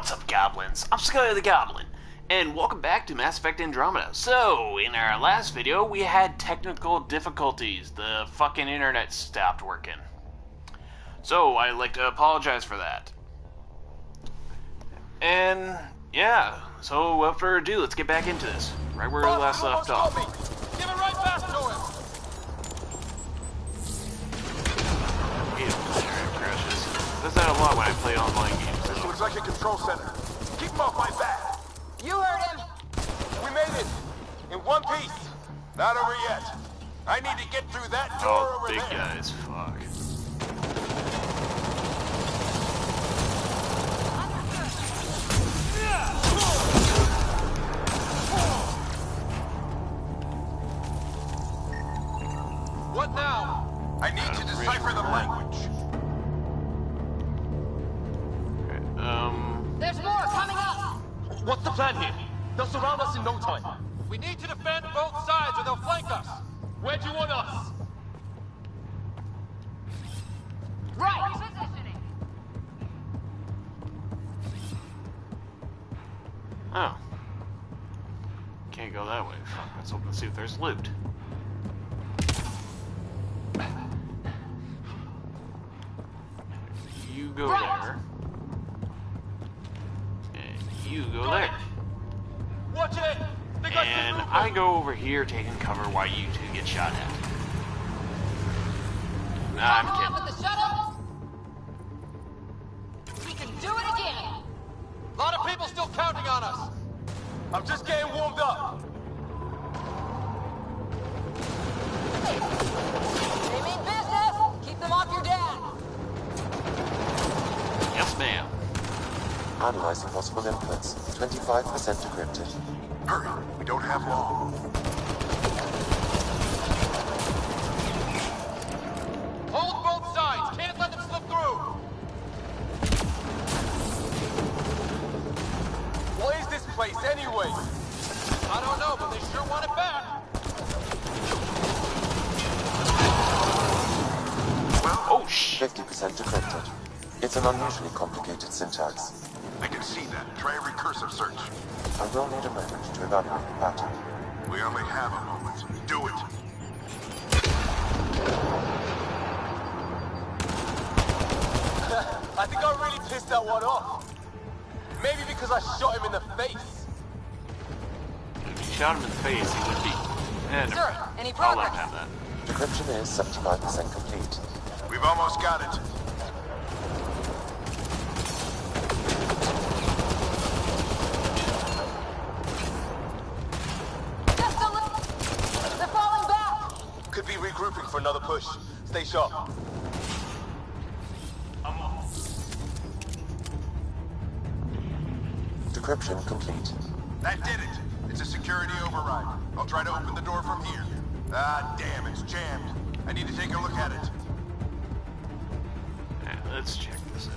What's up, goblins? I'm Sky the Goblin, and welcome back to Mass Effect Andromeda. So, in our last video, we had technical difficulties. The fucking internet stopped working. So, I'd like to apologize for that. And, yeah, so without further ado, let's get back into this. Right where we last left off. Give it right back to him! Does that a lot when I play online games. This looks like a control center. Keep him off my back! You heard him! We made it! In one piece! Not over yet. I need to get through that door over big there. guys, fuck. What now? I need to decipher the language. There's more coming up! What's the plan here? They'll surround us in no time. We need to defend both sides or they'll flank us. Where do you want us? Right! Oh. Can't go that way. Fuck, let's open and see if there's loot. You go there. And you go there. Watch it! They got And some I go over here taking cover while you two get shot at. Nah, I'm Couple kidding. up with the shuttle! We can do it again! A lot of people still counting on us. I'm just getting warmed up. They mean business! Keep them off your dad! Yes, ma'am. Analyzing possible inputs. 25% decrypted. Hurry, we don't have long. Hold both sides, can't let them slip through. What is this place anyway? I don't know, but they sure want it back. Oh, shit. 50% decrypted. It's an unusually complicated syntax. I can see that. Try a recursive search. I will need a moment to evaluate the pattern. We only have a moment. Do it. I think I really pissed that one off. Maybe because I shot him in the face. If you shot him in the face, he would be. Sir, any I'll let progress? him have that. Decryption is 75% complete. We've almost got it. Just a little... They're falling back! Could be regrouping for another push. Stay sharp. Decryption complete. That did it. It's a security override. I'll try to open the door from here. Ah, damn, it's jammed. I need to take a look at it. Let's check this out.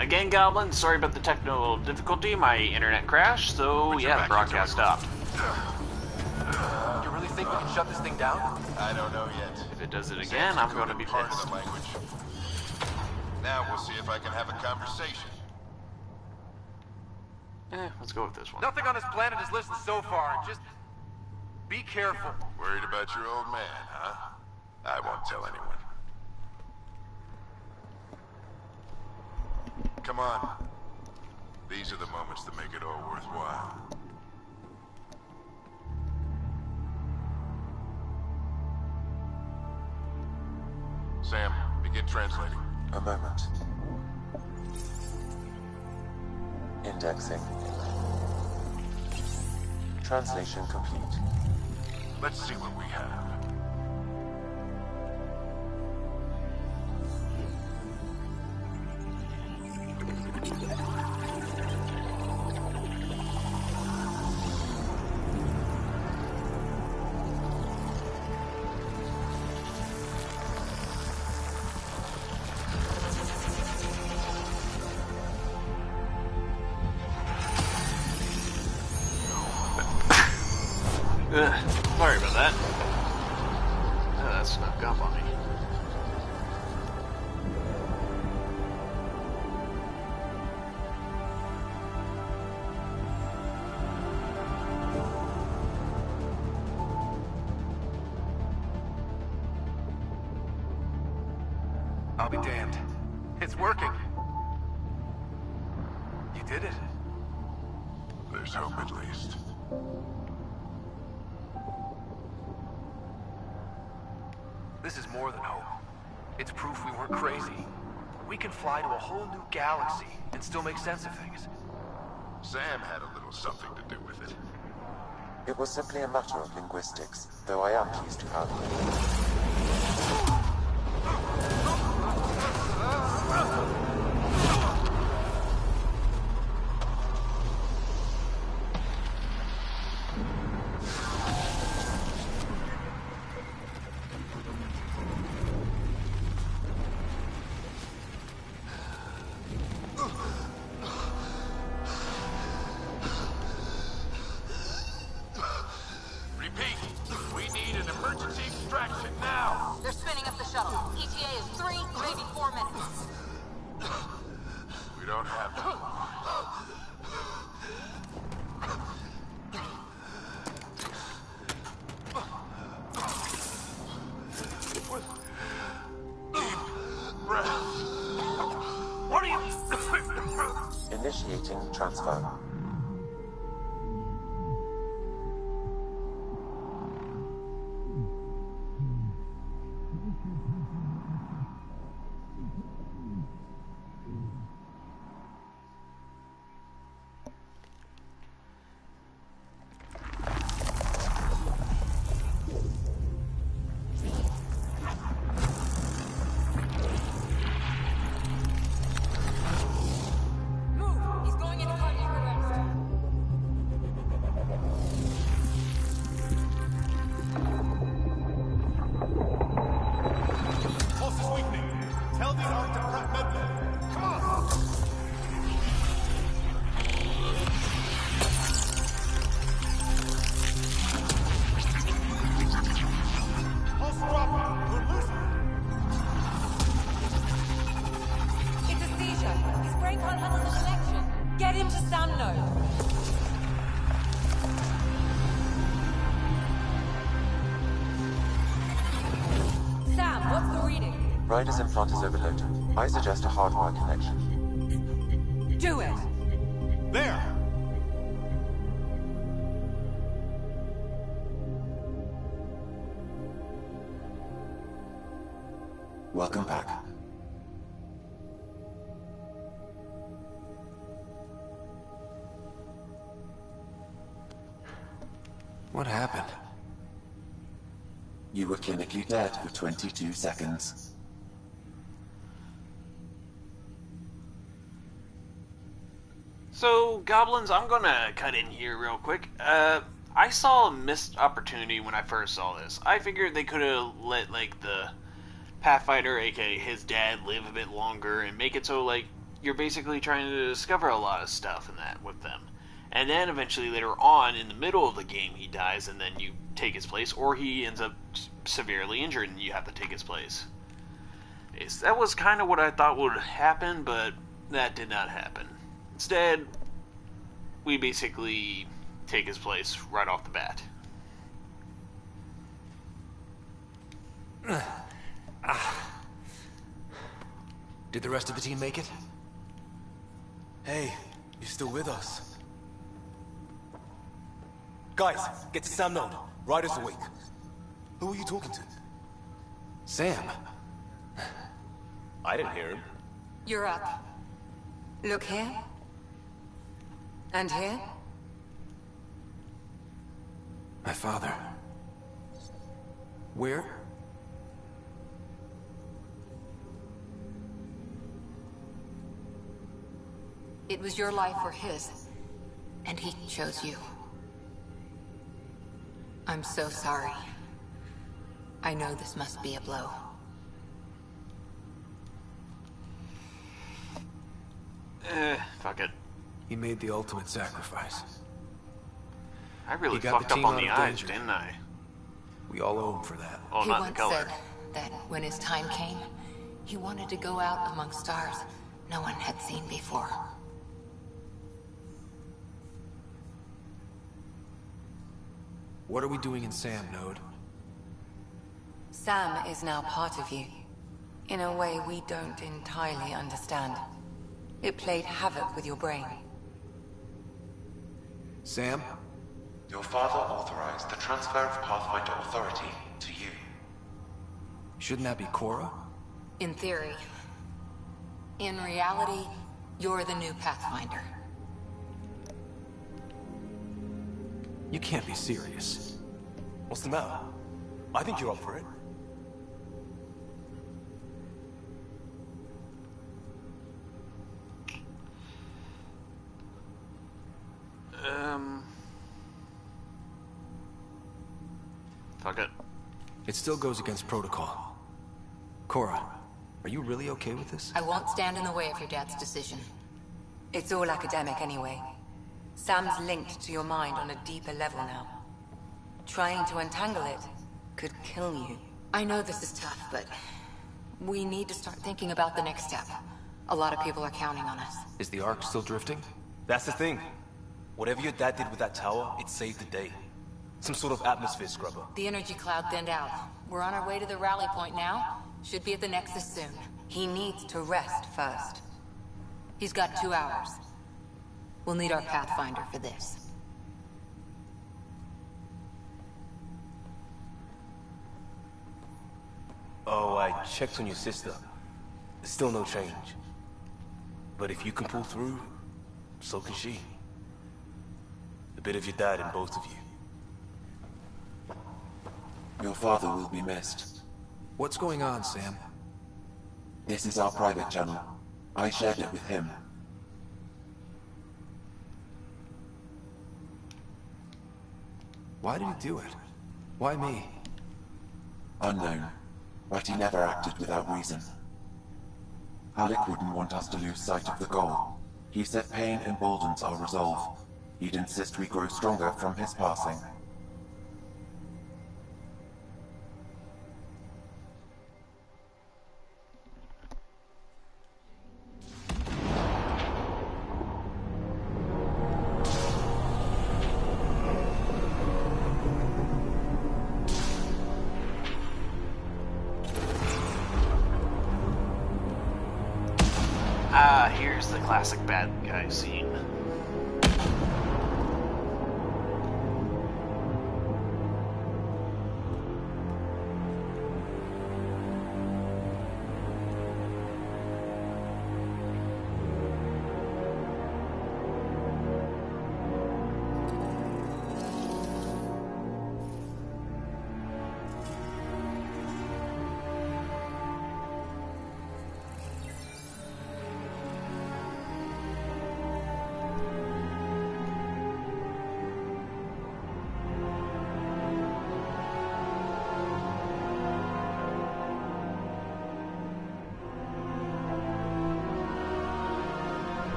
Again, Goblin, sorry about the technical difficulty. My internet crashed, so yeah, the broadcast stopped. You really think we can shut this thing down? I don't know yet. If it does it again, I'm going to be Part of pissed. the language. Now we'll see if I can have a conversation. Let's go with this one. Nothing on this planet is listened so far. Just be careful. Worried about your old man, huh? I won't tell anyone. Come on. These are the moments that make it all worthwhile. Sam, begin translating. A moment. Indexing. Translation complete. Let's see what we have. Sorry about that. That snuck up on me. I'll be damned. It's working. You did it. There's hope at least. This is more than hope. It's proof we weren't crazy. We can fly to a whole new galaxy and still make sense of things. Sam had a little something to do with it. It was simply a matter of linguistics, though I am pleased to have. Repeat, we need an emergency extraction now. They're spinning up the shuttle. ETA is 3, maybe 4 minutes. We don't have time. Deep breath. What are you? Initiating transfer. Move! He's going into cardiac arrest. Pulse is weakening. Tell the arc to prep medbay. Come on! Pulse dropping. We're losing. It's a seizure. His brain can't handle the connection. Get him to sound node. Sam, what's the reading? Rider's implant is overloaded. I suggest a hardwire connection. Do it! There! Welcome back. What happened? You were clinically dead for 22 seconds. So, Goblins, I'm gonna cut in here real quick. I saw a missed opportunity when I first saw this. I figured they could have let, like, the Pathfinder, aka his dad, live a bit longer and make it so, like, you're basically trying to discover a lot of stuff in that with them. And then eventually later on, in the middle of the game, he dies and then you take his place, or he ends up severely injured and you have to take his place. That was kind of what I thought would happen, but that did not happen. Instead, we basically take his place right off the bat. Did the rest of the team make it? Hey, you still with us? Guys, get to Sam Node. Ryder's awake. Who are you talking to? Sam. I didn't hear him. You're up. Look here. And here. My father. Where? It was your life or his, and he chose you. I'm so sorry. I know this must be a blow. Fuck it. He made the ultimate sacrifice. I really He got the fucked up team on out the of eyes, danger. didn't I? We all owe him for that. Oh, He not the once color. said that when his time came, he wanted to go out among stars no one had seen before. What are we doing in Sam, Node? Sam is now part of you. In a way we don't entirely understand. It played havoc with your brain. Sam? Your father authorized the transfer of Pathfinder authority to you. Shouldn't that be Cora? In theory. In reality, you're the new Pathfinder. You can't be serious. What's the matter? I think you're up for it. Fuck it. It still goes against protocol. Cora, are you really okay with this? I won't stand in the way of your dad's decision. It's all academic anyway. Sam's linked to your mind on a deeper level now. Trying to untangle it could kill you. I know this is tough, but we need to start thinking about the next step. A lot of people are counting on us. Is the Ark still drifting? That's the thing. Whatever your dad did with that tower, it saved the day. Some sort of atmosphere scrubber. The energy cloud thinned out. We're on our way to the rally point now. Should be at the Nexus soon. He needs to rest first. He's got 2 hours. We'll need our Pathfinder for this. Oh, I checked on your sister. There's still no change. But if you can pull through, so can she. A bit of your dad in both of you. Your father will be missed. What's going on, Sam? This is our private channel. I shared it with him. Why did he do it? Why me? Unknown. But he never acted without reason. Alec wouldn't want us to lose sight of the goal. He said pain emboldens our resolve. He'd insist we grow stronger from his passing. Here's the classic bad guy scene.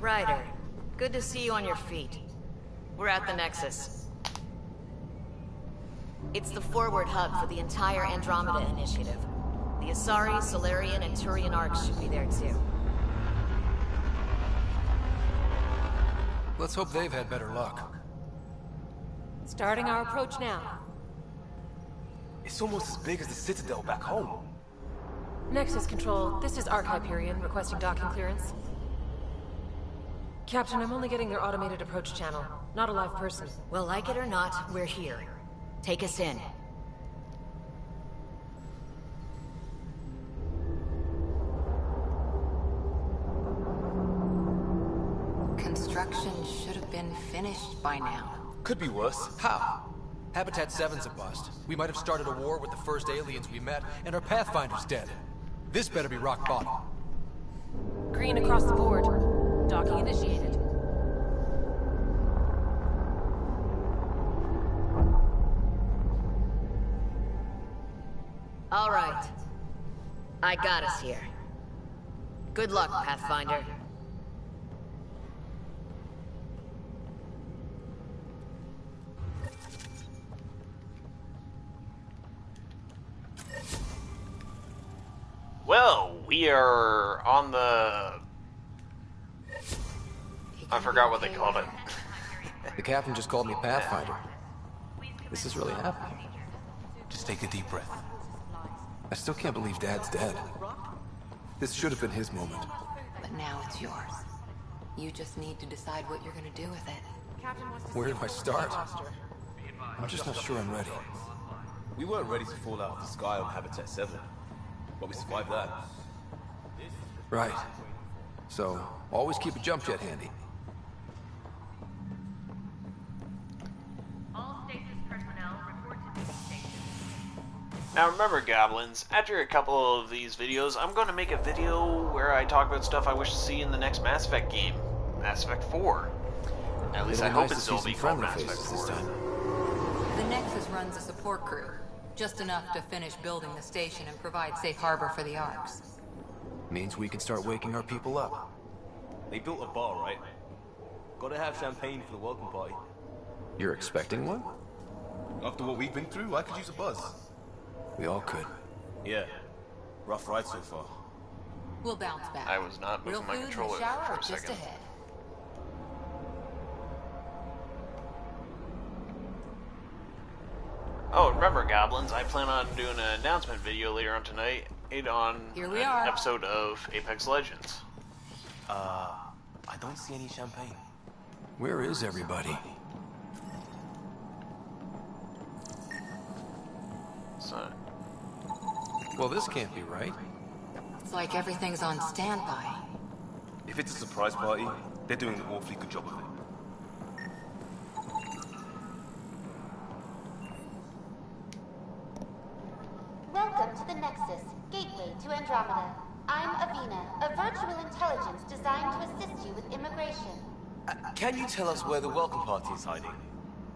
Ryder, good to see you on your feet. We're at the Nexus. It's the forward hub for the entire Andromeda initiative. The Asari, Solarian, and Turian arcs should be there too. Let's hope they've had better luck. Starting our approach now. It's almost as big as the Citadel back home. Nexus Control, this is Arch Hyperion requesting docking clearance. Captain, I'm only getting their automated approach channel, not a live person. Well, like it or not, we're here. Take us in. Construction should have been finished by now. Could be worse. How? Habitat 7's a bust. We might have started a war with the first aliens we met, and our Pathfinder's dead. This better be rock bottom. Green across the board. Docking initiated. All right. I got us here. Good luck, Pathfinder. Well, we are on the... I forgot what they called it. The captain just called me Pathfinder. This is really happening. Just take a deep breath. I still can't believe Dad's dead. This should have been his moment. But now it's yours. You just need to decide what you're gonna do with it. Where do I start? I'm just not sure I'm ready. We weren't ready to fall out of the sky on Habitat 7, but we survived that. Right. So, always keep a jump jet handy. Now remember, Goblins, after a couple of these videos, I'm going to make a video where I talk about stuff I wish to see in the next Mass Effect game, Mass Effect 4. At least I hope it's still be called Mass Effect 4. The Nexus runs a support crew, just enough to finish building the station and provide safe harbor for the Arks. Means we can start waking our people up. They built a bar, right? Gotta have champagne for the welcome party. You're expecting one? After what we've been through, I could use a buzz. We all could. Yeah. Rough ride so far. We'll bounce back. I was not Real moving my food in controller the shower for or a just second. ahead. Oh, remember, Goblins, I plan on doing an announcement video later on tonight on Here we an are. episode of Apex Legends. I don't see any champagne. Where is everybody? So, Well, this can't be right. It's like everything's on standby. If it's a surprise party, they're doing an awfully good job of it. Welcome to the Nexus, gateway to Andromeda. I'm Avina, a virtual intelligence designed to assist you with immigration. Can you tell us where the welcome party is hiding?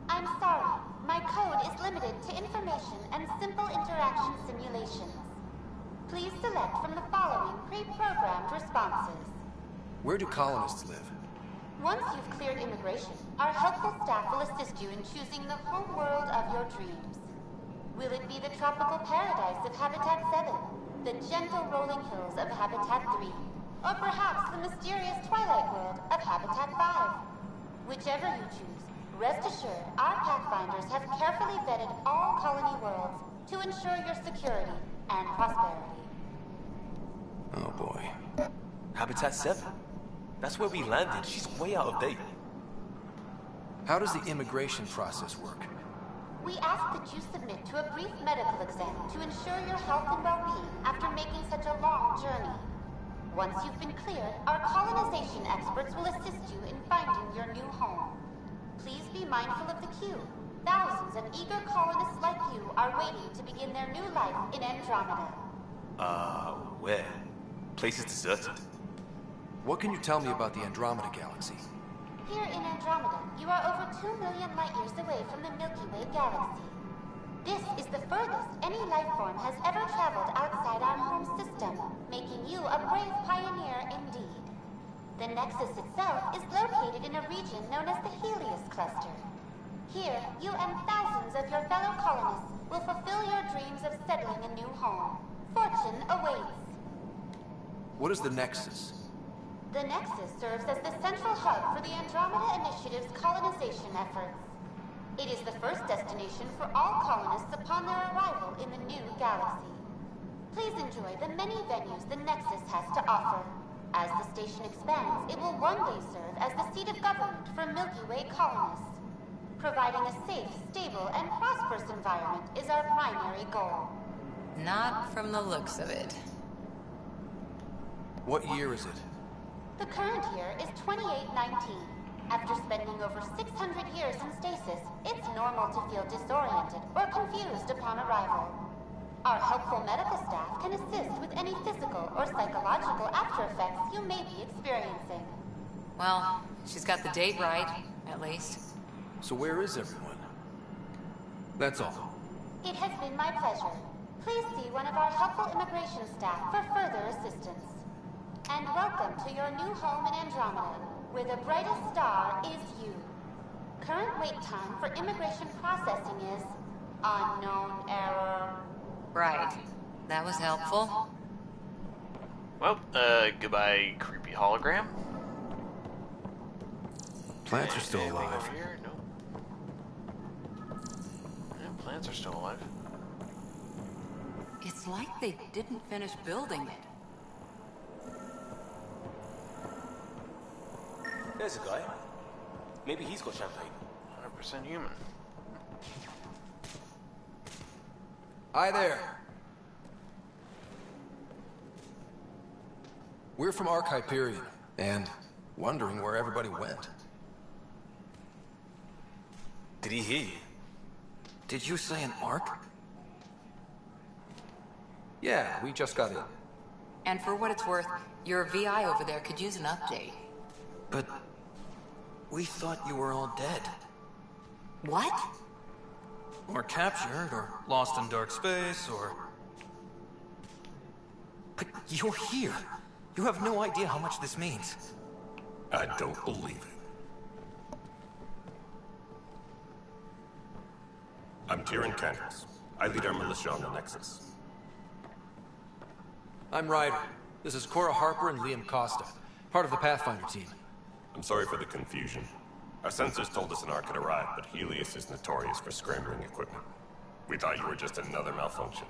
I'm sorry, my code is limited to information and simple interaction simulations. Please select from the following pre-programmed responses. Where do colonists live? Once you've cleared immigration, our helpful staff will assist you in choosing the home world of your dreams. Will it be the tropical paradise of Habitat 7, the gentle rolling hills of Habitat 3, or perhaps the mysterious twilight world of Habitat 5? Whichever you choose, rest assured our Pathfinders have carefully vetted all colony worlds to ensure your security and prosperity. Oh boy. Habitat 7. That's where we landed. She's way out of date. How does the immigration process work? We ask that you submit to a brief medical exam to ensure your health and well-being after making such a long journey. Once you've been cleared, our colonization experts will assist you in finding your new home. Please be mindful of the queue. Thousands of eager colonists like you are waiting to begin their new life in Andromeda. Where? Place is deserted. What can you tell me about the Andromeda galaxy? Here in Andromeda, you are over 2 million light-years away from the Milky Way galaxy. This is the furthest any life form has ever traveled outside our home system, making you a brave pioneer indeed. The Nexus itself is located in a region known as the Helios Cluster. Here, you and thousands of your fellow colonists will fulfill your dreams of settling a new home. Fortune awaits. What is the Nexus? The Nexus serves as the central hub for the Andromeda Initiative's colonization efforts. It is the first destination for all colonists upon their arrival in the new galaxy. Please enjoy the many venues the Nexus has to offer. As the station expands, it will one day serve as the seat of government for Milky Way colonists. Providing a safe, stable, and prosperous environment is our primary goal. Not from the looks of it. What year is it? The current year is 2819. After spending over 600 years in stasis, it's normal to feel disoriented or confused upon arrival. Our helpful medical staff can assist with any physical or psychological after effects you may be experiencing. Well, she's got the date right, at least. So where is everyone? That's all. It has been my pleasure. Please see one of our helpful immigration staff for further assistance. And welcome to your new home in Andromeda, where the brightest star is you. Current wait time for immigration processing is unknown error. Right. That was helpful. Well, goodbye, creepy hologram. Plants are still Anything alive. over here? No. Yeah, plants are still alive. It's like they didn't finish building it. There's a guy. Maybe he's got champagne. 100% human. Hi there. We're from Arc Hyperion, and wondering where everybody went. Did he hear you? Did you say an Arc? Yeah, we just got in. And for what it's worth, your VI over there could use an update. But we thought you were all dead. What? Or captured, or lost in dark space, or... But you're here. You have no idea how much this means. I don't believe it. I'm Tyrion Candles. I lead our militia on the Nexus. I'm Ryder. This is Cora Harper and Liam Costa, part of the Pathfinder team. I'm sorry for the confusion. Our sensors told us an Ark had arrived, but Helios is notorious for scrambling equipment. We thought you were just another malfunction.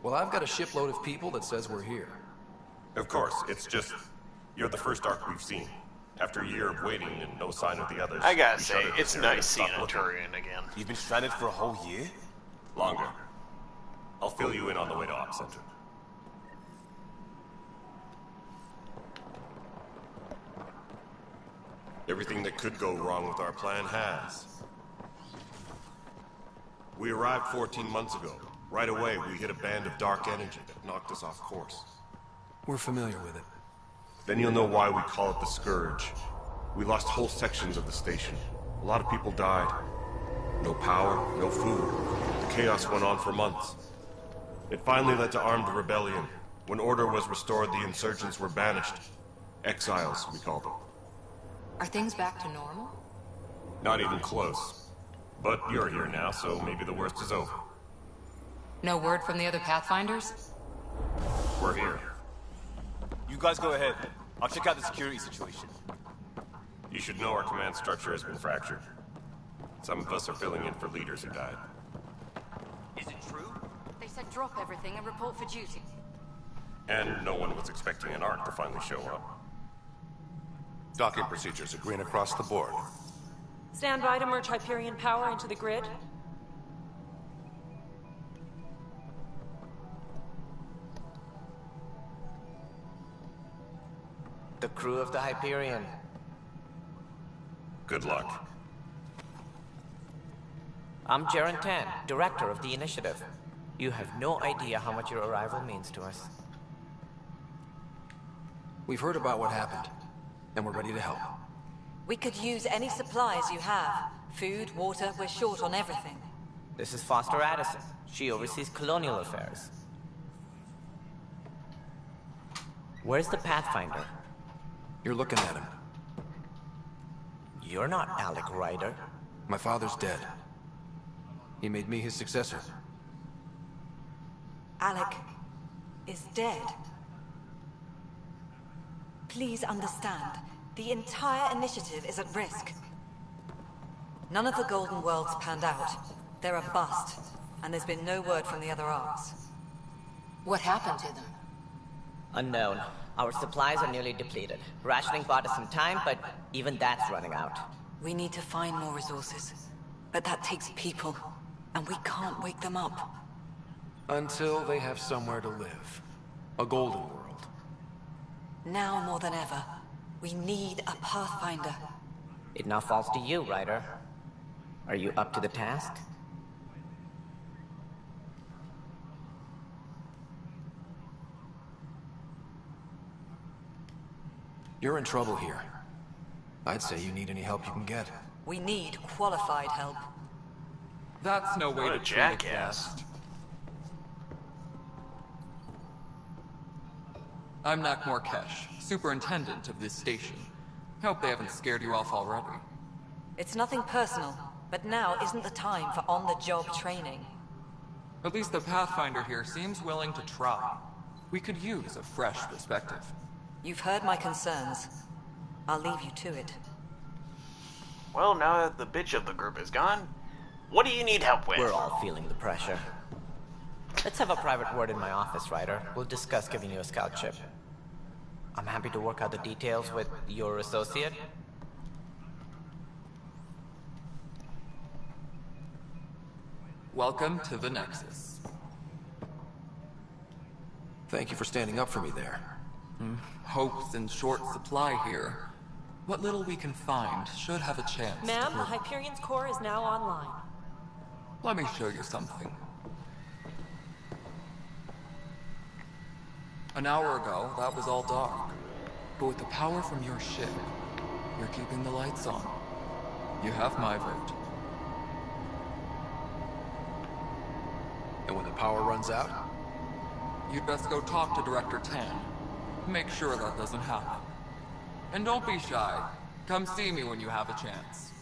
Well, I've got a shipload of people that says we're here. Of course, it's just... You're the first Ark we've seen. After a year of waiting and no sign of the others... I gotta we say, shuttered it's this area nice and seeing a stopped looking. Turian again. You've been stranded for a whole year? Longer. I'll fill you in on the way to Op Center. Everything that could go wrong with our plan has. We arrived 14 months ago. Right away, we hit a band of dark energy that knocked us off course. We're familiar with it. Then you'll know why we call it the Scourge. We lost whole sections of the station. A lot of people died. No power, no food. The chaos went on for months. It finally led to armed rebellion. When order was restored, the insurgents were banished. Exiles, we call them. Are things back to normal? Not even close. But you're here now, so maybe the worst is over. No word from the other Pathfinders? We're here. You guys go ahead. I'll check out the security situation. You should know our command structure has been fractured. Some of us are filling in for leaders who died. Is it true? They said drop everything and report for duty. And no one was expecting an Ark to finally show up. Docking procedures are green across the board. Stand by to merge Hyperion power into the grid. The crew of the Hyperion. Good luck. I'm Jaren Tan, director of the initiative. You have no idea how much your arrival means to us. We've heard about what happened, and we're ready to help. We could use any supplies you have. Food, water, we're short on everything. This is Foster Addison. She oversees colonial affairs. Where's the Pathfinder? You're looking at him. You're not Alec Ryder. My father's dead. He made me his successor. Alec is dead. Please understand, the entire initiative is at risk. None of the Golden Worlds panned out. They're a bust, and there's been no word from the other arcs. What happened to them? Unknown. Our supplies are nearly depleted. Rationing bought us some time, but even that's running out. We need to find more resources. But that takes people, and we can't wake them up. Until they have somewhere to live. A golden world. Now more than ever, we need a Pathfinder. It now falls to you, Ryder. Are you up to the task? You're in trouble here. I'd say you need any help you can get. We need qualified help. That's no way What to a treat a jackass. guest. I'm Nakmor Kesh, superintendent of this station. Hope they haven't scared you off already. It's nothing personal, but now isn't the time for on-the-job training. At least the Pathfinder here seems willing to try. We could use a fresh perspective. You've heard my concerns. I'll leave you to it. Well, now that the bitch of the group is gone, what do you need help with? We're all feeling the pressure. Let's have a private word in my office, Ryder. We'll discuss giving you a scout ship. I'm happy to work out the details with your associate. Welcome to the Nexus. Thank you for standing up for me there. Hope's in short supply here. What little we can find should have a chance to Ma'am, the prove- Hyperion's core is now online. Let me show you something. An hour ago, that was all dark. But with the power from your ship, you're keeping the lights on. You have my vote. And when the power runs out? You'd best go talk to Director Tan. Make sure that doesn't happen. And don't be shy. Come see me when you have a chance.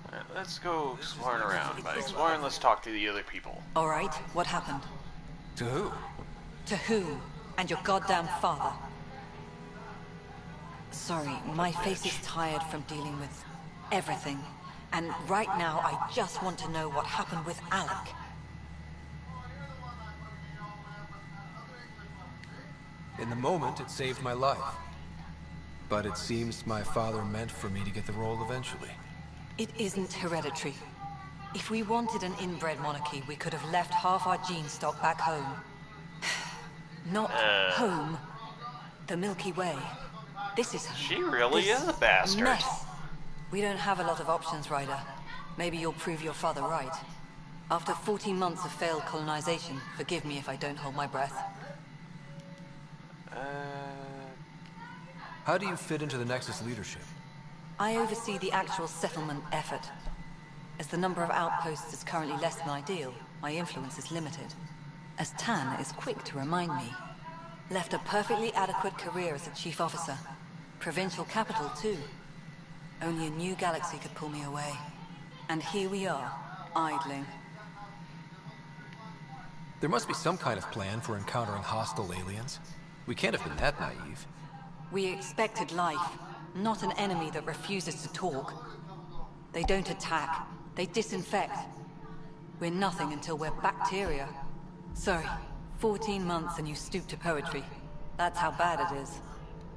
Alright, let's go exploring around. By exploring, let's talk to the other people. All right, what happened? To who? To who? And your goddamn father. Sorry, my face is tired from dealing with everything. And right now, I just want to know what happened with Alec. In the moment, it saved my life. But it seems my father meant for me to get the role eventually. It isn't hereditary. If we wanted an inbred monarchy, we could have left half our gene stock back home. Not home. The Milky Way. This is home. She really This is a bastard. Mess. We don't have a lot of options, Ryder. Maybe you'll prove your father right. After 14 months of failed colonization, forgive me if I don't hold my breath. How do you fit into the Nexus leadership? I oversee the actual settlement effort. As the number of outposts is currently less than ideal, my influence is limited. As Tan is quick to remind me. Left a perfectly adequate career as a chief officer. Provincial capital, too. Only a new galaxy could pull me away. And here we are, idling. There must be some kind of plan for encountering hostile aliens. We can't have been that naive. We expected life, not an enemy that refuses to talk. They don't attack, they disinfect. We're nothing until we're bacteria. Sorry, 14 months and you stoop to poetry. That's how bad it is.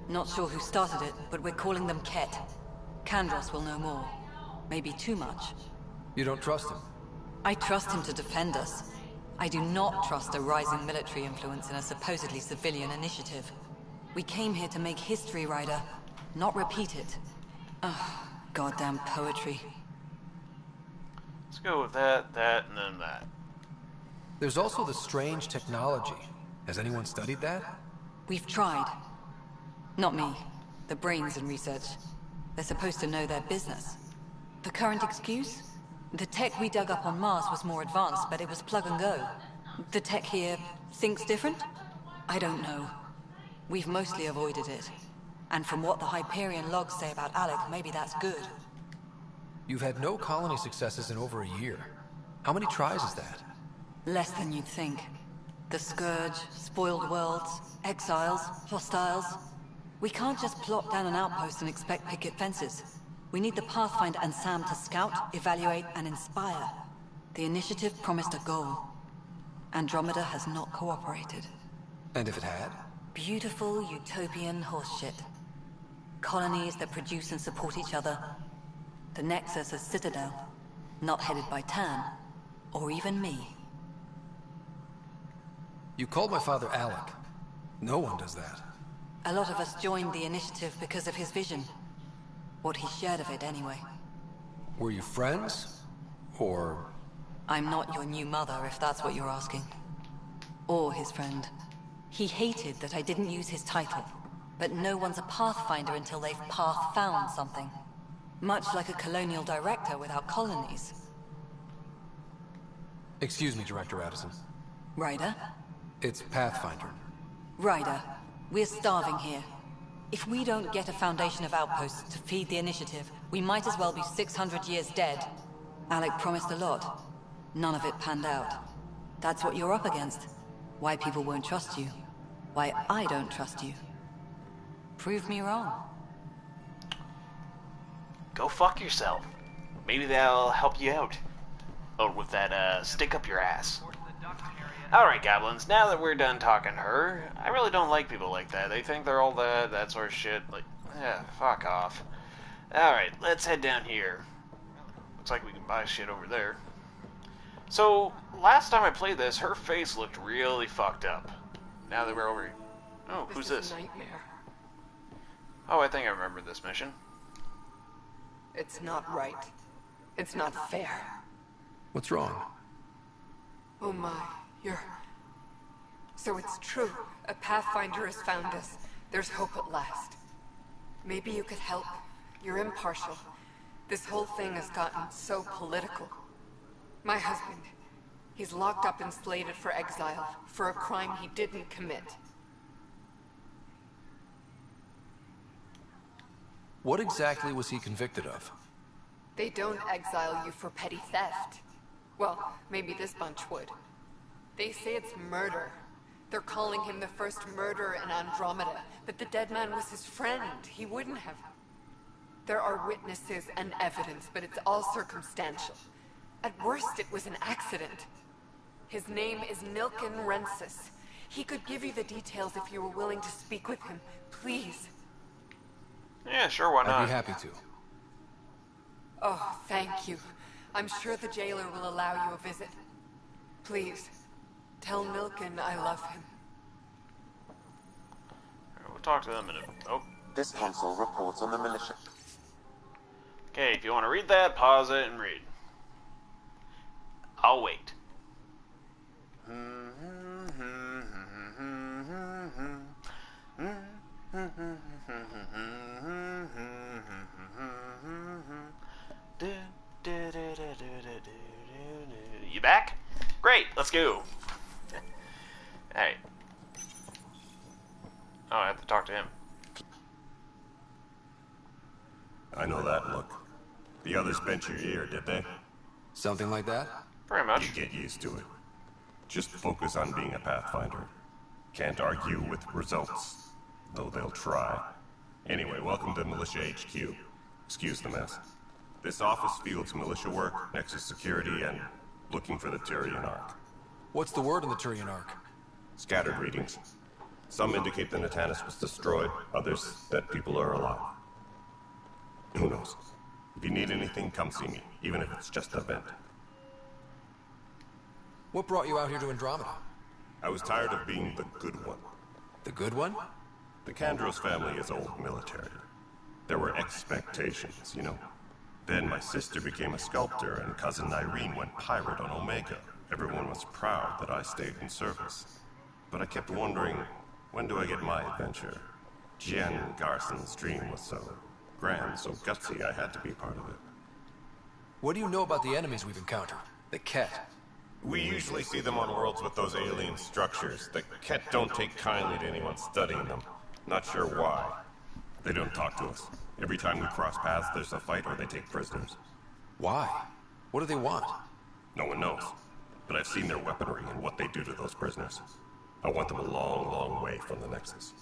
Not sure who started it, but we're calling them Ket. Kandros will know more. Maybe too much. You don't trust him? I trust him to defend us. I do not trust a rising military influence in a supposedly civilian initiative. We came here to make history, Ryder, not repeat it. Ugh, goddamn poetry. Let's go with that, and then that. There's also the strange technology. Has anyone studied that? We've tried. Not me. The brains in research. They're supposed to know their business. The current excuse? The tech we dug up on Mars was more advanced, but it was plug and go. The tech here thinks different? I don't know. We've mostly avoided it. And from what the Hyperion logs say about Alec, maybe that's good. You've had no colony successes in over a year. How many tries is that? Less than you'd think. The Scourge, spoiled worlds, exiles, hostiles. We can't just plop down an outpost and expect picket fences. We need the Pathfinder and Sam to scout, evaluate, and inspire. The initiative promised a goal. Andromeda has not cooperated. And if it had? Beautiful utopian horseshit. Colonies that produce and support each other. The Nexus a citadel, not headed by Tan, or even me. You called my father Alec. No one does that. A lot of us joined the initiative because of his vision. What he shared of it, anyway. Were you friends? Or... I'm not your new mother, if that's what you're asking. Or his friend. He hated that I didn't use his title. But no one's a Pathfinder until they've path-found something. Much like a colonial director without colonies. Excuse me, Director Addison. Ryder? It's Pathfinder. Ryder, we're starving here. If we don't get a foundation of outposts to feed the initiative, we might as well be 600 years dead. Alec promised a lot. None of it panned out. That's what you're up against. Why people won't trust you. Why I don't trust you. Prove me wrong. Go fuck yourself. Maybe that'll help you out. Or with that, stick up your ass. Alright, goblins, now that we're done talking to her, I really don't like people like that. They think they're all that sort of shit. Like, yeah, fuck off. Alright, let's head down here. Looks like we can buy shit over there. So, last time I played this, her face looked really fucked up. Now that we're over here. Oh, who's this? This is a nightmare. Oh, I think I remember this mission. It's not right. It's not fair. What's wrong? Oh my, you're... So it's true. A Pathfinder has found us. There's hope at last. Maybe you could help. You're impartial. This whole thing has gotten so political. My husband, he's locked up and slated for exile for a crime he didn't commit. What exactly was he convicted of? They don't exile you for petty theft. Well, maybe this bunch would. They say it's murder. They're calling him the first murderer in Andromeda, but the dead man was his friend. He wouldn't have. There are witnesses and evidence, but it's all circumstantial. At worst, it was an accident. His name is Nilken Rensis. He could give you the details if you were willing to speak with him. Please. Yeah, sure, why not? I'd be happy to. Oh, thank you. I'm sure the jailer will allow you a visit. Please, tell Nilken I love him. We'll talk to them in a... Oh. This console reports on the militia. Okay, if you want to read that, pause it and read. I'll wait. You back? Great, let's go. Alright. Oh, I have to talk to him. I know that look. The others bent your ear, did they? Something like that? Pretty much. You get used to it. Just focus on being a Pathfinder. Can't argue with results, though they'll try. Anyway, welcome to Militia HQ. Excuse the mess. This office fields militia work, Nexus security, and looking for the Turian Ark. What's the word on the Turian Ark? Scattered readings. Some indicate the Natanus was destroyed, others that people are alive. Who knows? If you need anything, come see me, even if it's just a vent. What brought you out here to Andromeda? I was tired of being the good one. The good one? The Kandros family is old military. There were expectations, you know. Then my sister became a sculptor and cousin Irene went pirate on Omega. Everyone was proud that I stayed in service. But I kept wondering, when do I get my adventure? Jen Garson's dream was so grand, so gutsy, I had to be part of it. What do you know about the enemies we've encountered? The Ket? We usually see them on worlds with those alien structures. The Ket don't take kindly to anyone studying them. Not sure why. They don't talk to us. Every time we cross paths, there's a fight or they take prisoners. Why? What do they want? No one knows. But I've seen their weaponry and what they do to those prisoners. I want them a long, long way from the Nexus.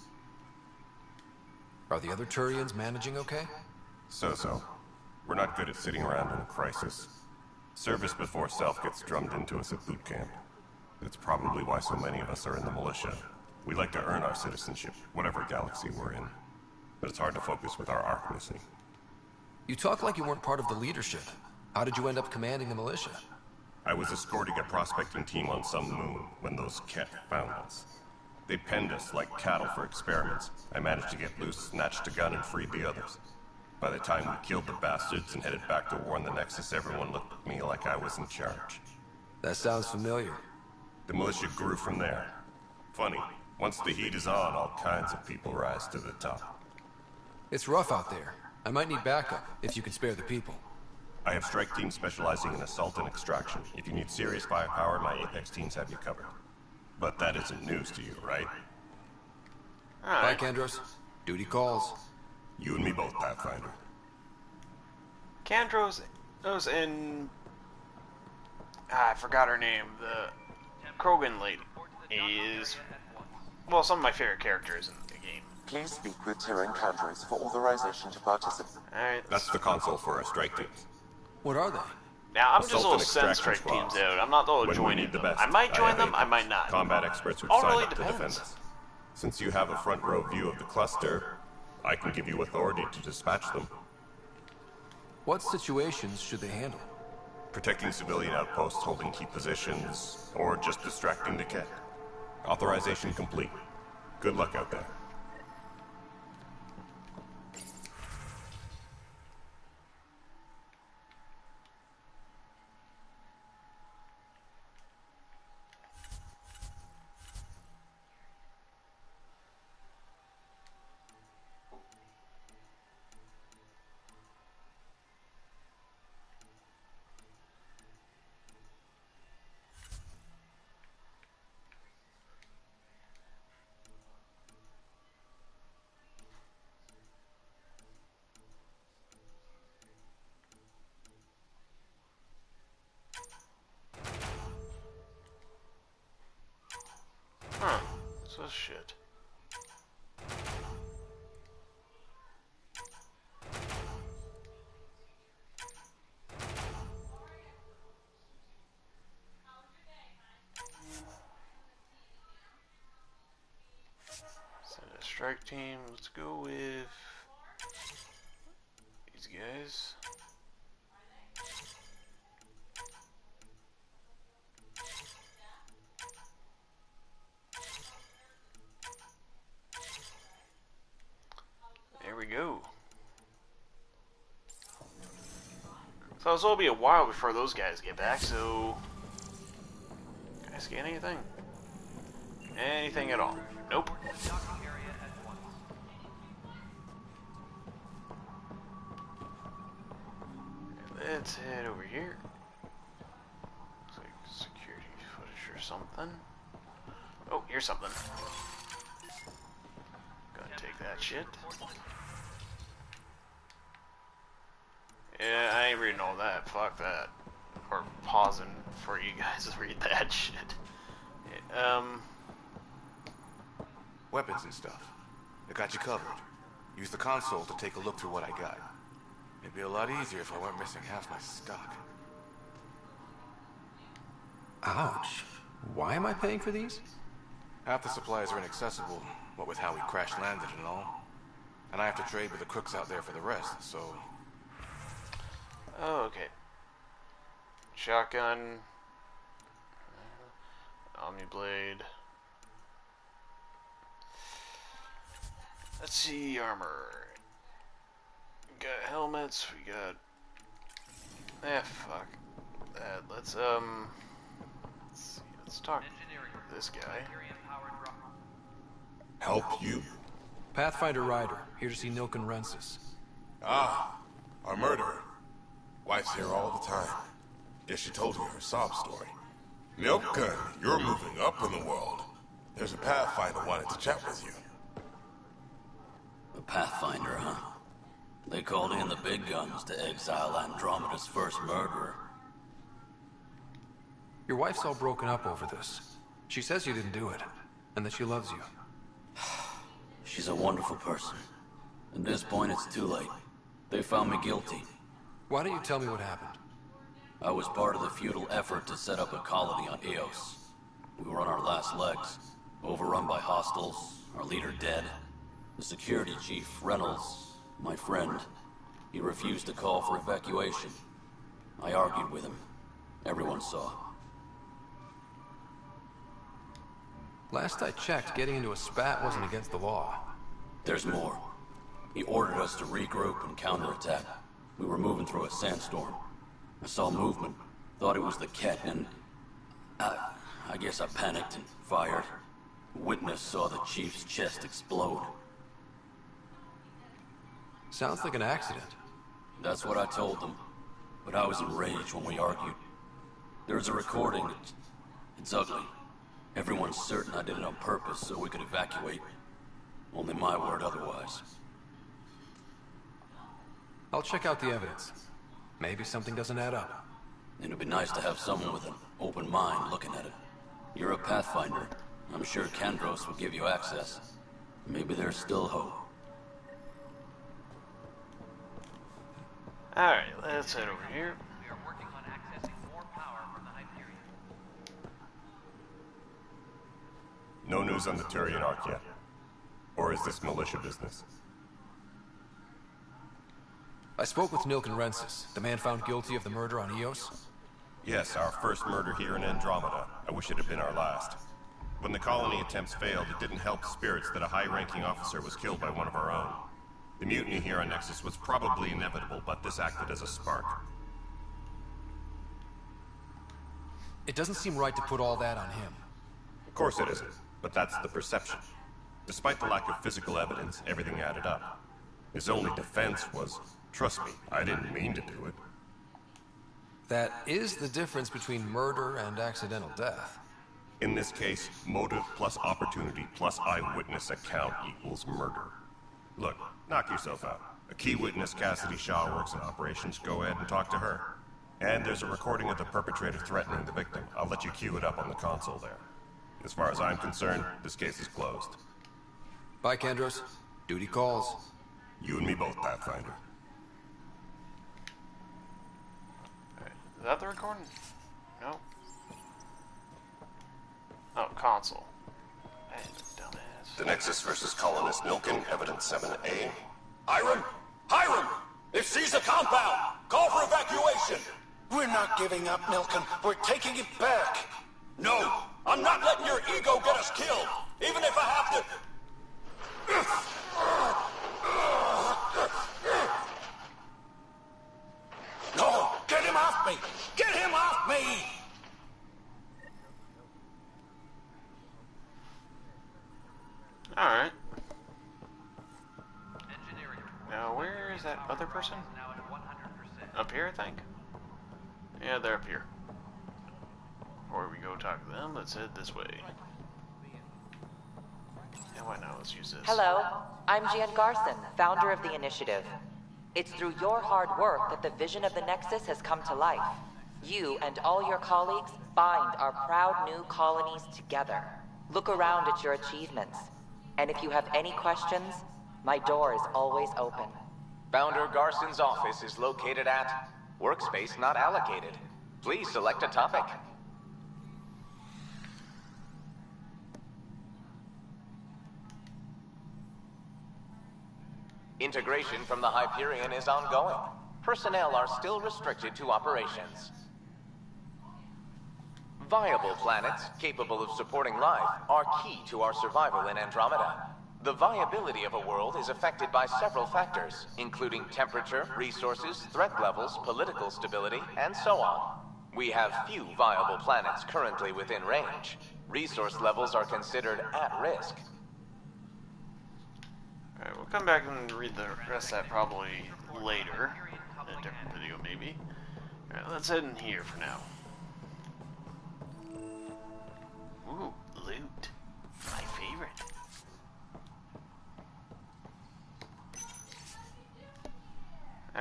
Are the other Turians managing okay? So. We're not good at sitting around in a crisis. Service before self gets drummed into us at boot camp. That's probably why so many of us are in the militia. We like to earn our citizenship, whatever galaxy we're in. But it's hard to focus with our arc missing. You talk like you weren't part of the leadership. How did you end up commanding the militia? I was escorting a prospecting team on some moon when those Ket found us. They penned us like cattle for experiments. I managed to get loose, snatched a gun, and freed the others. By the time we killed the bastards and headed back to warn the Nexus, everyone looked at me like I was in charge. That sounds familiar. The militia grew from there. Funny, once the heat is on, all kinds of people rise to the top. It's rough out there. I might need backup, if you can spare the people. I have strike teams specializing in assault and extraction. If you need serious firepower, my Apex teams have you covered. But that isn't news to you, right? Bye, Kandros. Duty calls. You and me both, Pathfinder. Kandros in... I forgot her name. The Krogan lady is... well, some of my favorite characters in the game. Please speak with Tyrion Kandros for authorization to participate. Alright. That's the console for our strike teams. What are they? Now, I'm just Assault a little and send extraction strike teams squads. out. I'm not the When we joining need the them. best, I might join have them, I agents, might not. Combat experts who've All signed really up to depends. defend us. Since you have a front row view of the cluster, I can give you authority to dispatch them. What situations should they handle? Protecting civilian outposts, holding key positions, or just distracting the Ket. Authorization complete. Good luck out there. Huh. So shit. Send a strike team. Let's go with these guys. There we go. So it'll be a while before those guys get back, so... Can I scan anything? Anything at all? Nope. Let's head over here. Looks like security footage or something. Oh, here's something. Gonna take that shit. Yeah, I ain't reading all that. Fuck that. Or pausing for you guys to read that shit. Weapons and stuff. I got you covered. Use the console to take a look through what I got. It'd be a lot easier if I weren't missing half my stock. Ouch. Why am I paying for these? Half the supplies are inaccessible, what with how we crash-landed and all. And I have to trade with the crooks out there for the rest, so... Oh, okay. Shotgun. Omniblade. Let's see, armor. We got helmets, we got... fuck that. Let's see, let's talk to this guy. Help you. Pathfinder Ryder, here to see Nilken Rensis. Ah, our murderer. Wife's here all the time. Guess she told you her sob story. Nilken, you're moving up in the world. There's a Pathfinder wanted to chat with you. A Pathfinder, huh? They called in the big guns to exile Andromeda's first murderer. Your wife's all broken up over this. She says you didn't do it, and that she loves you. She's a wonderful person. At this point, it's too late. They found me guilty. Why don't you tell me what happened? I was part of the futile effort to set up a colony on Eos. We were on our last legs, overrun by hostiles, our leader dead. The security chief, Reynolds, my friend, he refused to call for evacuation. I argued with him. Everyone saw. Last I checked, getting into a spat wasn't against the law. There's more. He ordered us to regroup and counterattack. We were moving through a sandstorm. I saw movement, thought it was the Ket, and I guess I panicked and fired. Witness saw the chief's chest explode. Sounds like an accident. That's what I told them, but I was enraged when we argued. There's a recording. It's ugly. Everyone's certain I did it on purpose so we could evacuate. Only my word otherwise. I'll check out the evidence. Maybe something doesn't add up. It'd be nice to have someone with an open mind looking at it. You're a Pathfinder. I'm sure Kandros would give you access. Maybe there's still hope. Alright, let's head over here. We are working on accessing more power from the Hyperion. No news on the Turian Arc yet. Or is this militia business? I spoke with Nilk and Rensis, the man found guilty of the murder on Eos. Yes, our first murder here in Andromeda. I wish it had been our last. When the colony attempts failed, it didn't help spirits that a high-ranking officer was killed by one of our own. The mutiny here on Nexus was probably inevitable, but this acted as a spark. It doesn't seem right to put all that on him. Of course it isn't, but that's the perception. Despite the lack of physical evidence, everything added up. His only defense was, trust me, I didn't mean to do it. That is the difference between murder and accidental death. In this case, motive plus opportunity plus eyewitness account equals murder. Look, knock yourself out. A key witness, Cassidy Shaw, works in operations. Go ahead and talk to her. And there's a recording of the perpetrator threatening the victim. I'll let you cue it up on the console there. As far as I'm concerned, this case is closed. Bye, Kandros. Duty calls. You and me both, Pathfinder. Is that the recording? No. Oh, console. Hey, dumbass. The Nexus versus Colonist Nilkin, Evidence 7A. Hiram! Hiram! They've seized the compound! Call for evacuation! We're not giving up, Nilkin. We're taking it back. No! I'm not letting your ego get us killed! Even if I have to... No! Get him off me! Get him off me! Alright. Now, where is that other person? Up here, I think? Yeah, they're up here. Before we go talk to them, let's head this way. Yeah, why not? Let's use this. Hello, I'm Jan Garson, founder of the initiative. It's through your hard work that the vision of the Nexus has come to life. You and all your colleagues bind our proud new colonies together. Look around at your achievements. And if you have any questions, my door is always open. Founder Garson's office is located at Workspace Not Allocated. Please select a topic. Integration from the Hyperion is ongoing. Personnel are still restricted to operations. Viable planets capable of supporting life are key to our survival in Andromeda. The viability of a world is affected by several factors, including temperature, resources, threat levels, political stability, and so on. We have few viable planets currently within range. Resource levels are considered at risk. Alright, we'll come back and read the rest of that probably later. In a different video, maybe. Alright, let's head in here for now. Ooh, loot. My favorite.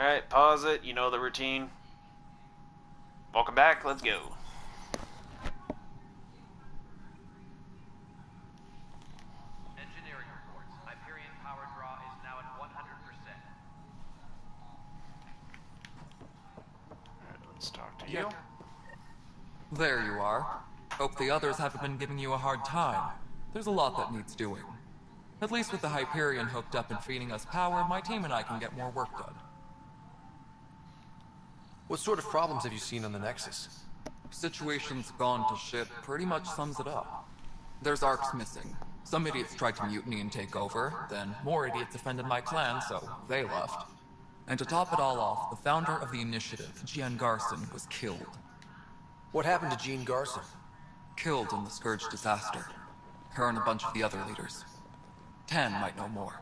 Alright, pause it. You know the routine. Welcome back. Let's go. Engineering reports. Hyperion power draw is now at 100%. Alright, let's talk to you. There you are. Hope the others haven't been giving you a hard time. There's a lot that needs doing. At least with the Hyperion hooked up and feeding us power, my team and I can get more work done. What sort of problems have you seen on the Nexus? Situation's gone to shit pretty much sums it up. There's arcs missing. Some idiots tried to mutiny and take over, then more idiots offended my clan, so they left. And to top it all off, the founder of the initiative, Jean Garson, was killed. What happened to Jean Garson? Killed in the Scourge disaster. Her and a bunch of the other leaders. 10 might know more.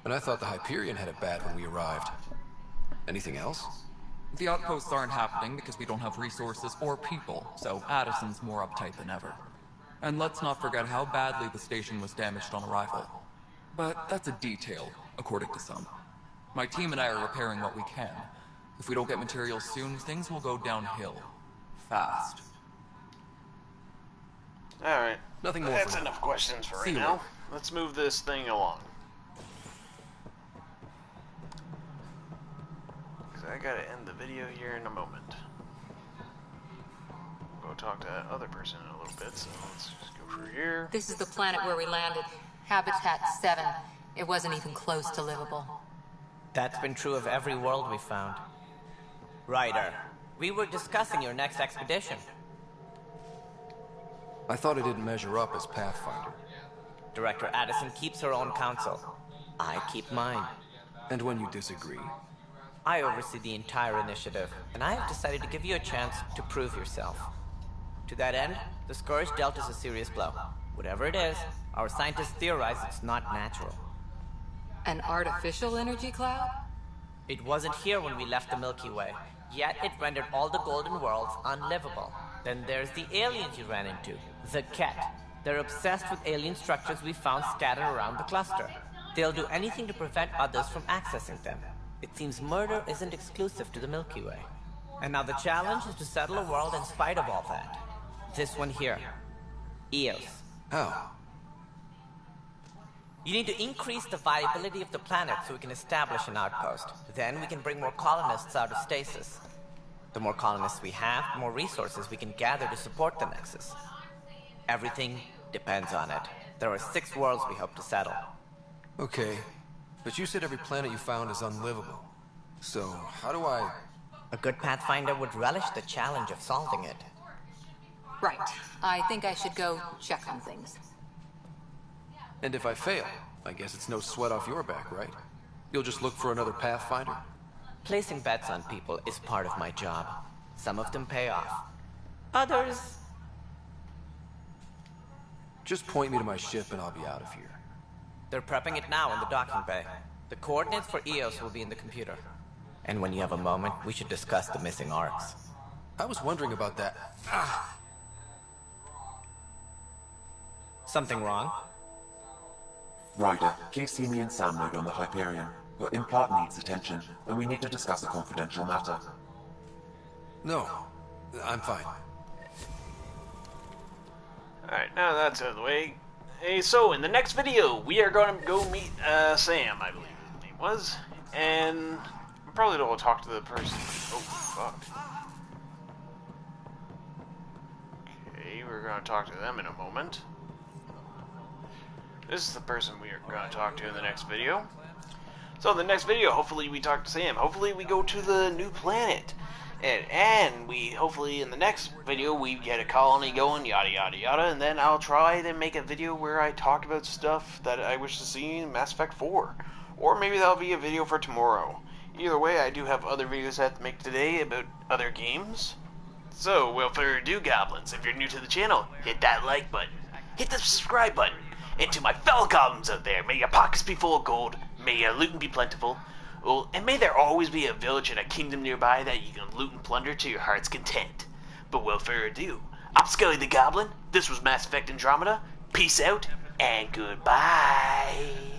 And I thought the Hyperion had it bad when we arrived. Anything else? The outposts aren't happening because we don't have resources or people, so Addison's more uptight than ever. And let's not forget how badly the station was damaged on arrival. But that's a detail, according to some. My team and I are repairing what we can. If we don't get materials soon, things will go downhill. Fast. Alright. Nothing more. That's enough questions for right now. Let's move this thing along. Because I gotta end the video here in a moment. We'll go talk to that other person in a little bit, so let's just go through here. This is the planet where we landed. Habitat 7. It wasn't even close to livable. That's been true of every world we found. Ryder, we were discussing your next expedition. I thought it didn't measure up as Pathfinder. Director Addison keeps her own counsel. I keep mine. And when you disagree? I oversee the entire initiative, and I have decided to give you a chance to prove yourself. To that end, the Scourge dealt us a serious blow. Whatever it is, our scientists theorize it's not natural. An artificial energy cloud? It wasn't here when we left the Milky Way, yet it rendered all the Golden Worlds unlivable. Then there's the aliens you ran into, the Ket. They're obsessed with alien structures we found scattered around the cluster. They'll do anything to prevent others from accessing them. It seems murder isn't exclusive to the Milky Way. And now the challenge is to settle a world in spite of all that. This one here. Eos. How? You need to increase the viability of the planet so we can establish an outpost. Then we can bring more colonists out of stasis. The more colonists we have, the more resources we can gather to support the Nexus. Everything depends on it. There are 6 worlds we hope to settle. Okay, but you said every planet you found is unlivable. So, how do I... A good Pathfinder would relish the challenge of solving it. Right. I think I should go check on things. And if I fail, I guess it's no sweat off your back, right? You'll just look for another Pathfinder? Placing bets on people is part of my job. Some of them pay off. Others... Just point me to my ship and I'll be out of here. They're prepping it now in the docking bay. The coordinates for Eos will be in the computer. And when you have a moment, we should discuss the missing arcs. I was wondering about that. Something wrong? Ryder, please see me and Sam load on the Hyperion. Your implant needs attention, and we need to discuss a confidential matter. No, I'm fine. Alright, now that's out of the way. Hey, so in the next video, we are going to go meet Sam, I believe his name was. And we probably don't want to talk to the person. Oh, fuck. Okay, we're going to talk to them in a moment. This is the person we are going to talk to in the next video. So in the next video, hopefully we talk to Sam. Hopefully we go to the new planet. And we, hopefully in the next video, we get a colony going, yada yada yada. And then I'll try to make a video where I talk about stuff that I wish to see in Mass Effect 4. Or maybe that'll be a video for tomorrow. Either way, I do have other videos I have to make today about other games. So, without further ado, Goblins, if you're new to the channel, hit that like button. Hit the subscribe button. And to my fellow Goblins out there, may your pockets be full of gold, may your loot be plentiful, and may there always be a village and a kingdom nearby that you can loot and plunder to your heart's content. But without further ado, I'm Scully the Goblin, this was Mass Effect Andromeda, peace out, and goodbye.